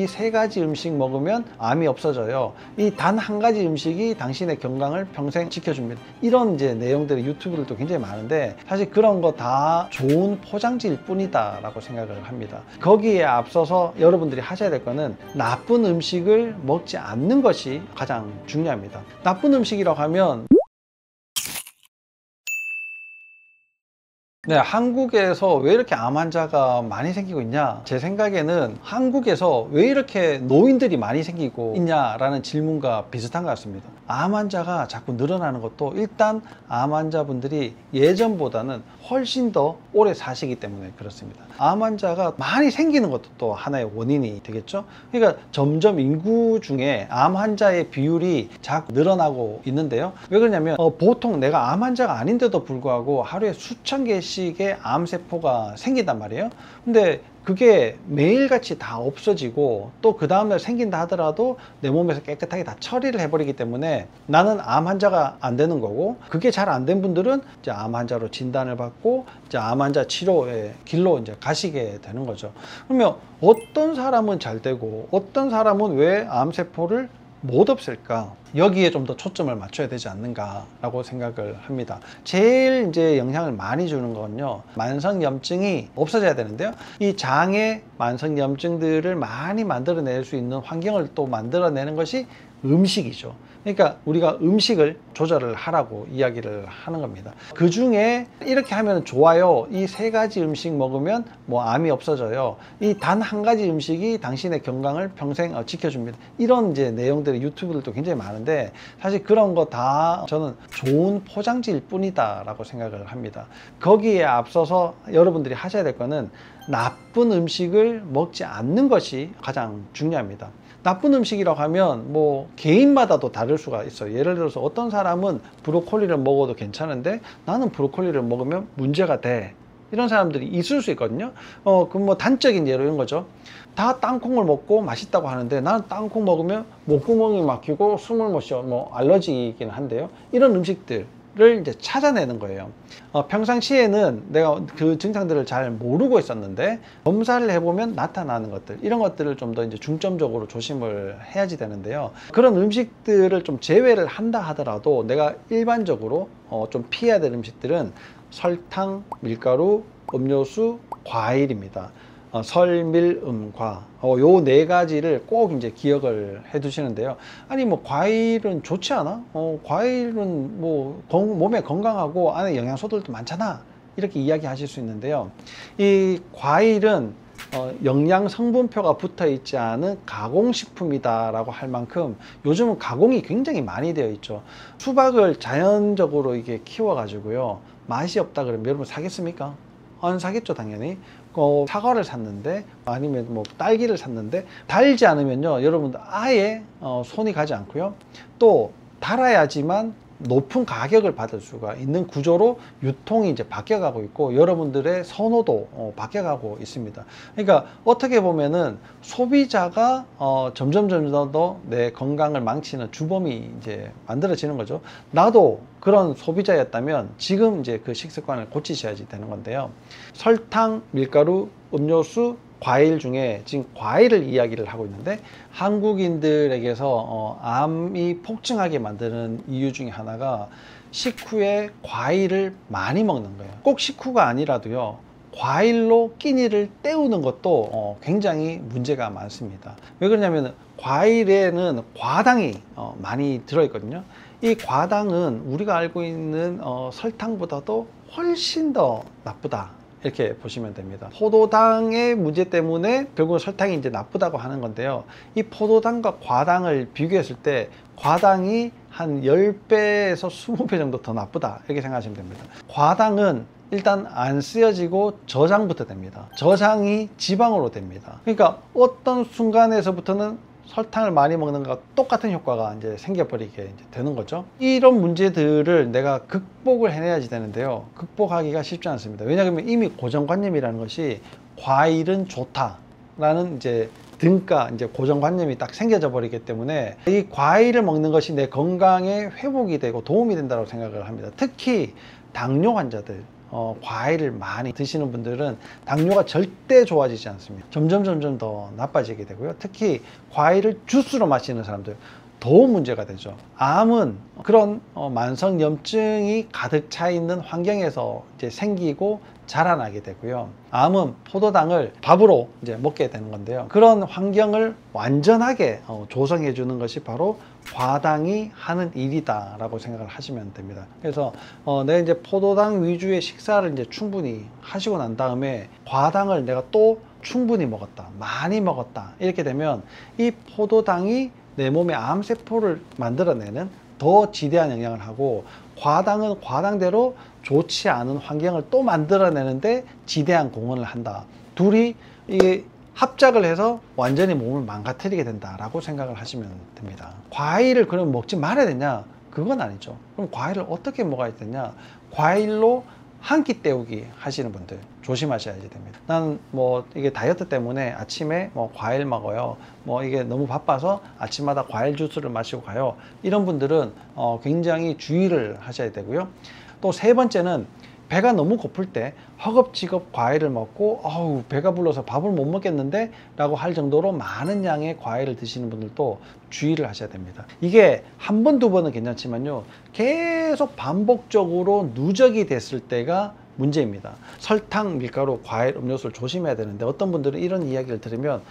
이 세 가지 음식 먹으면 암이 없어져요. 이 단 한 가지 음식이 당신의 건강을 평생 지켜줍니다. 이런 이제 내용들이 유튜브들도 굉장히 많은데 사실 그런 거 다 좋은 포장지일 뿐이다 라고 생각을 합니다. 거기에 앞서서 여러분들이 하셔야 될 거는 나쁜 음식을 먹지 않는 것이 가장 중요합니다. 나쁜 음식이라고 하면 네, 한국에서 왜 이렇게 암 환자가 많이 생기고 있냐? 제 생각에는 한국에서 왜 이렇게 노인들이 많이 생기고 있냐라는 질문과 비슷한 것 같습니다. 암 환자가 자꾸 늘어나는 것도 일단 암 환자분들이 예전보다는 훨씬 더 오래 사시기 때문에 그렇습니다. 암 환자가 많이 생기는 것도 또 하나의 원인이 되겠죠. 그러니까 점점 인구 중에 암 환자의 비율이 자꾸 늘어나고 있는데요. 왜 그러냐면 보통 내가 암 환자가 아닌데도 불구하고 하루에 수천 개씩의 암세포가 생긴단 말이에요. 근데 그게 매일같이 다 없어지고 또 그 다음날 생긴다 하더라도 내 몸에서 깨끗하게 다 처리를 해버리기 때문에 나는 암 환자가 안 되는 거고, 그게 잘 안 된 분들은 이제 암 환자로 진단을 받고 이제 암 환자 치료의 길로 이제 가시게 되는 거죠. 그러면 어떤 사람은 잘 되고 어떤 사람은 왜 암세포를 못 없앨까? 여기에 좀 더 초점을 맞춰야 되지 않는가라고 생각을 합니다. 제일 이제 영향을 많이 주는 건요, 만성염증이 없어져야 되는데요. 이 장의 만성염증들을 많이 만들어낼 수 있는 환경을 또 만들어내는 것이 음식이죠. 그러니까 우리가 음식을 조절을 하라고 이야기를 하는 겁니다. 그 중에 이렇게 하면 좋아요. 이 세 가지 음식 먹으면 뭐 암이 없어져요. 이 단 한 가지 음식이 당신의 건강을 평생 지켜줍니다. 이런 이제 내용들이 유튜브들도 굉장히 많은데 사실 그런 거 다 저는 좋은 포장지일 뿐이다 라고 생각을 합니다. 거기에 앞서서 여러분들이 하셔야 될 거는 나쁜 음식을 먹지 않는 것이 가장 중요합니다. 나쁜 음식이라고 하면 뭐 개인마다도 다를 수가 있어요. 예를 들어서 어떤 사람은 브로콜리를 먹어도 괜찮은데 나는 브로콜리를 먹으면 문제가 돼, 이런 사람들이 있을 수 있거든요. 그럼 뭐 단적인 예로 이런 거죠. 다 땅콩을 먹고 맛있다고 하는데 나는 땅콩 먹으면 목구멍이 막히고 숨을 못 쉬어, 뭐 알러지이긴 한데요. 이런 음식들을 이제 찾아내는 거예요. 평상시에는 내가 그 증상들을 잘 모르고 있었는데 검사를 해보면 나타나는 것들, 이런 것들을 좀 더 이제 중점적으로 조심을 해야지 되는데요. 그런 음식들을 좀 제외를 한다 하더라도 내가 일반적으로 좀 피해야 될 음식들은 설탕, 밀가루, 음료수, 과일입니다. 설밀음과 요 네 가지를 꼭 이제 기억을 해 두시는데요. 아니 뭐 과일은 좋지 않아? 과일은 뭐 몸에 건강하고 안에 영양소들도 많잖아, 이렇게 이야기하실 수 있는데요. 이 과일은 영양 성분표가 붙어 있지 않은 가공식품이다 라고 할 만큼 요즘은 가공이 굉장히 많이 되어 있죠. 수박을 자연적으로 이게 키워 가지고요, 맛이 없다 그러면 여러분 사겠습니까? 안 사겠죠, 당연히. 사과를 샀는데 아니면 뭐 딸기를 샀는데 달지 않으면요, 여러분들 아예 손이 가지 않고요, 또 달아야지만 높은 가격을 받을 수가 있는 구조로 유통이 이제 바뀌어가고 있고 여러분들의 선호도 바뀌어가고 있습니다. 그러니까 어떻게 보면은 소비자가 점점 더 내 건강을 망치는 주범이 이제 만들어지는 거죠. 나도 그런 소비자였다면 지금 이제 그 식습관을 고치셔야지 되는 건데요. 설탕, 밀가루, 음료수, 과일 중에 지금 과일을 이야기를 하고 있는데 한국인들에게서 암이 폭증하게 만드는 이유 중에 하나가 식후에 과일을 많이 먹는 거예요. 꼭 식후가 아니라도요, 과일로 끼니를 때우는 것도 굉장히 문제가 많습니다. 왜 그러냐면 과일에는 과당이 많이 들어있거든요. 이 과당은 우리가 알고 있는 설탕보다도 훨씬 더 나쁘다, 이렇게 보시면 됩니다. 포도당의 문제 때문에 결국 설탕이 이제 나쁘다고 하는 건데요. 이 포도당과 과당을 비교했을 때 과당이 한 10배에서 20배 정도 더 나쁘다, 이렇게 생각하시면 됩니다. 과당은 일단 안 쓰여지고 저장부터 됩니다. 저장이 지방으로 됩니다. 그러니까 어떤 순간에서부터는 설탕을 많이 먹는 것과 똑같은 효과가 이제 생겨버리게 이제 되는 거죠. 이런 문제들을 내가 극복을 해내야지 되는데요. 극복하기가 쉽지 않습니다. 왜냐하면 이미 고정관념이라는 것이 과일은 좋다라는 이제 등가 이제 고정관념이 딱 생겨져 버리기 때문에 이 과일을 먹는 것이 내 건강에 회복이 되고 도움이 된다고 생각을 합니다. 특히 당뇨 환자들, 과일을 많이 드시는 분들은 당뇨가 절대 좋아지지 않습니다. 점점 더 나빠지게 되고요. 특히 과일을 주스로 마시는 사람들 더 문제가 되죠. 암은 그런 만성염증이 가득 차 있는 환경에서 이제 생기고 자라나게 되고요. 암은 포도당을 밥으로 이제 먹게 되는 건데요. 그런 환경을 완전하게 조성해 주는 것이 바로 과당이 하는 일이다 라고 생각을 하시면 됩니다. 그래서 내가 이제 포도당 위주의 식사를 이제 충분히 하시고 난 다음에 과당을 내가 또 충분히 먹었다, 많이 먹었다, 이렇게 되면 이 포도당이 내 몸의 암세포를 만들어내는 더 지대한 영향을 하고, 과당은 과당대로 좋지 않은 환경을 또 만들어내는데 지대한 공헌을 한다. 둘이 이 합작을 해서 완전히 몸을 망가뜨리게 된다라고 생각을 하시면 됩니다. 과일을 그럼 먹지 말아야 되냐? 그건 아니죠. 그럼 과일을 어떻게 먹어야 되냐? 과일로 한 끼 때우기 하시는 분들 조심하셔야지 됩니다. 난 뭐 이게 다이어트 때문에 아침에 뭐 과일 먹어요, 뭐 이게 너무 바빠서 아침마다 과일 주스를 마시고 가요, 이런 분들은 굉장히 주의를 하셔야 되고요. 또 세 번째는 배가 너무 고플 때 허겁지겁 과일을 먹고 어우 배가 불러서 밥을 못 먹겠는데 라고 할 정도로 많은 양의 과일을 드시는 분들도 주의를 하셔야 됩니다. 이게 한 번, 두 번은 괜찮지만요, 계속 반복적으로 누적이 됐을 때가 문제입니다. 설탕, 밀가루, 과일, 음료수를 조심해야 되는데, 어떤 분들은 이런 이야기를 들으면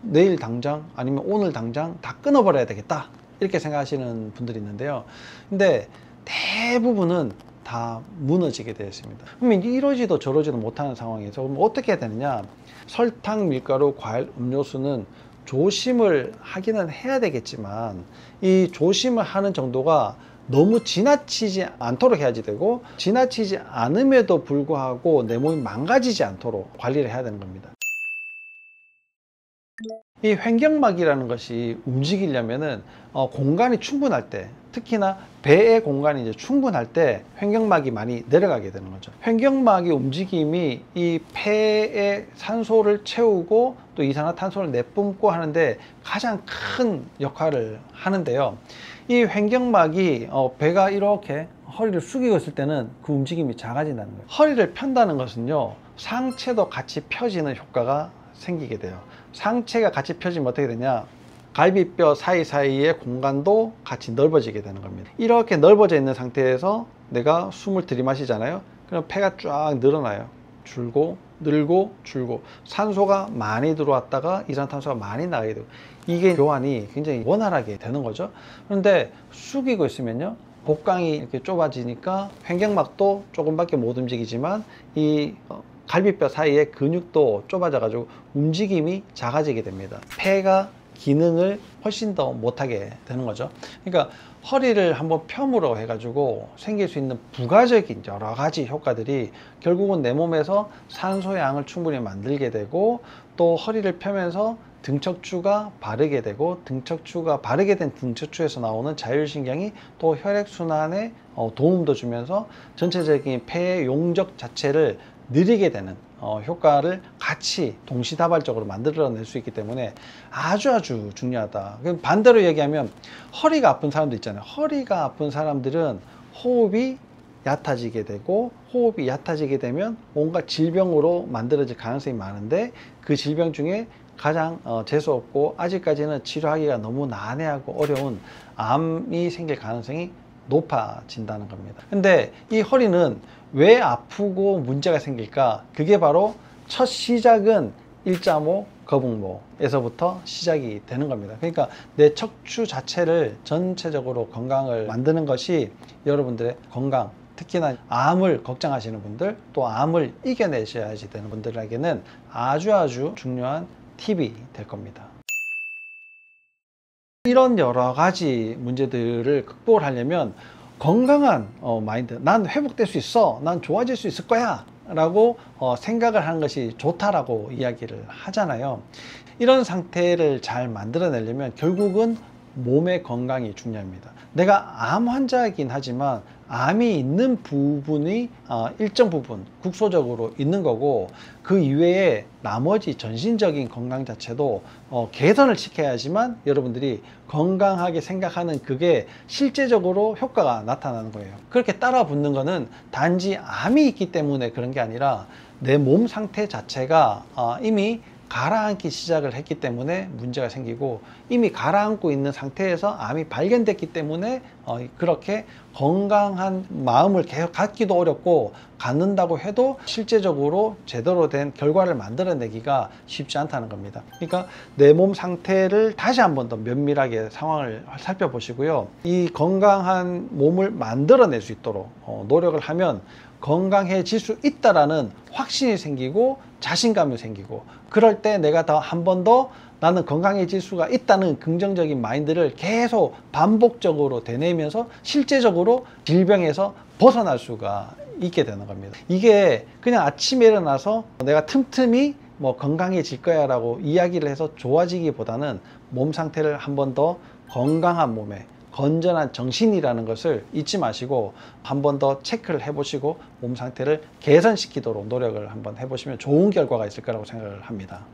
내일 당장 아니면 오늘 당장 다 끊어버려야 되겠다, 이렇게 생각하시는 분들이 있는데요. 근데 대부분은 다 무너지게 되어 있습니다. 그러면 이러지도 저러지도 못하는 상황에서 그럼 어떻게 해야 되느냐? 설탕, 밀가루, 과일, 음료수는 조심을 하기는 해야 되겠지만, 이 조심을 하는 정도가 너무 지나치지 않도록 해야지 되고, 지나치지 않음에도 불구하고 내 몸이 망가지지 않도록 관리를 해야 되는 겁니다. 이 횡격막이라는 것이 움직이려면은 공간이 충분할 때, 특히나 배의 공간이 이제 충분할 때 횡격막이 많이 내려가게 되는 거죠. 횡격막의 움직임이 이 폐에 산소를 채우고 또 이산화탄소를 내뿜고 하는데 가장 큰 역할을 하는데요. 이 횡격막이 배가 이렇게 허리를 숙이고 있을 때는 그 움직임이 작아진다는 거예요. 허리를 편다는 것은요, 상체도 같이 펴지는 효과가 생기게 돼요. 상체가 같이 펴지면 어떻게 되냐? 갈비뼈 사이사이의 공간도 같이 넓어지게 되는 겁니다. 이렇게 넓어져 있는 상태에서 내가 숨을 들이마시잖아요. 그럼 폐가 쫙 늘어나요. 줄고 늘고 줄고, 산소가 많이 들어왔다가 이산탄소가 많이 나가게 되고, 이게 교환이 굉장히 원활하게 되는 거죠. 그런데 숙이고 있으면요, 복강이 이렇게 좁아지니까 횡격막도 조금밖에 못 움직이지만 이 갈비뼈 사이의 근육도 좁아져 가지고 움직임이 작아지게 됩니다. 폐가 기능을 훨씬 더 못하게 되는 거죠. 그러니까 허리를 한번 펴므로 해가지고 생길 수 있는 부가적인 여러 가지 효과들이 결국은 내 몸에서 산소 양을 충분히 만들게 되고, 또 허리를 펴면서 등척추가 바르게 되고, 등척추가 바르게 된 등척추에서 나오는 자율신경이 또 혈액순환에 도움도 주면서 전체적인 폐의 용적 자체를 느리게 되는 효과를 같이 동시다발적으로 만들어낼 수 있기 때문에 아주 중요하다. 반대로 얘기하면 허리가 아픈 사람도 있잖아요. 허리가 아픈 사람들은 호흡이 얕아지게 되고, 호흡이 얕아지게 되면 뭔가 질병으로 만들어질 가능성이 많은데, 그 질병 중에 가장 재수없고 아직까지는 치료하기가 너무 난해하고 어려운 암이 생길 가능성이 높아진다는 겁니다. 근데 이 허리는 왜 아프고 문제가 생길까? 그게 바로 첫 시작은 1.5 거북목에서부터 시작이 되는 겁니다. 그러니까 내 척추 자체를 전체적으로 건강을 만드는 것이 여러분들의 건강, 특히나 암을 걱정하시는 분들, 또 암을 이겨내셔야지 되는 분들에게는 아주 중요한 팁이 될 겁니다. 이런 여러 가지 문제들을 극복을 하려면 건강한 마인드, 난 회복될 수 있어, 난 좋아질 수 있을 거야 라고 생각을 하는 것이 좋다라고 이야기를 하잖아요. 이런 상태를 잘 만들어내려면 결국은 몸의 건강이 중요합니다. 내가 암 환자이긴 하지만 암이 있는 부분이 일정 부분 국소적으로 있는 거고, 그 이외에 나머지 전신적인 건강 자체도 개선을 시켜야지만 여러분들이 건강하게 생각하는 그게 실제적으로 효과가 나타나는 거예요. 그렇게 따라 붙는 거는 단지 암이 있기 때문에 그런 게 아니라 내 몸 상태 자체가 이미 가라앉기 시작을 했기 때문에 문제가 생기고, 이미 가라앉고 있는 상태에서 암이 발견됐기 때문에 그렇게 건강한 마음을 계속 갖기도 어렵고, 갖는다고 해도 실제적으로 제대로 된 결과를 만들어내기가 쉽지 않다는 겁니다. 그러니까 내 몸 상태를 다시 한 번 더 면밀하게 상황을 살펴보시고요. 이 건강한 몸을 만들어낼 수 있도록 노력을 하면 건강해질 수 있다라는 확신이 생기고 자신감이 생기고, 그럴 때 내가 더 한 번 더 나는 건강해질 수가 있다는 긍정적인 마인드를 계속 반복적으로 되뇌면서 실제적으로 질병에서 벗어날 수가 있게 되는 겁니다. 이게 그냥 아침에 일어나서 내가 틈틈이 뭐 건강해질 거야 라고 이야기를 해서 좋아지기보다는 몸 상태를 한 번 더 건강한 몸에 건전한 정신이라는 것을 잊지 마시고 한 번 더 체크를 해보시고 몸 상태를 개선시키도록 노력을 한번 해보시면 좋은 결과가 있을 거라고 생각을 합니다.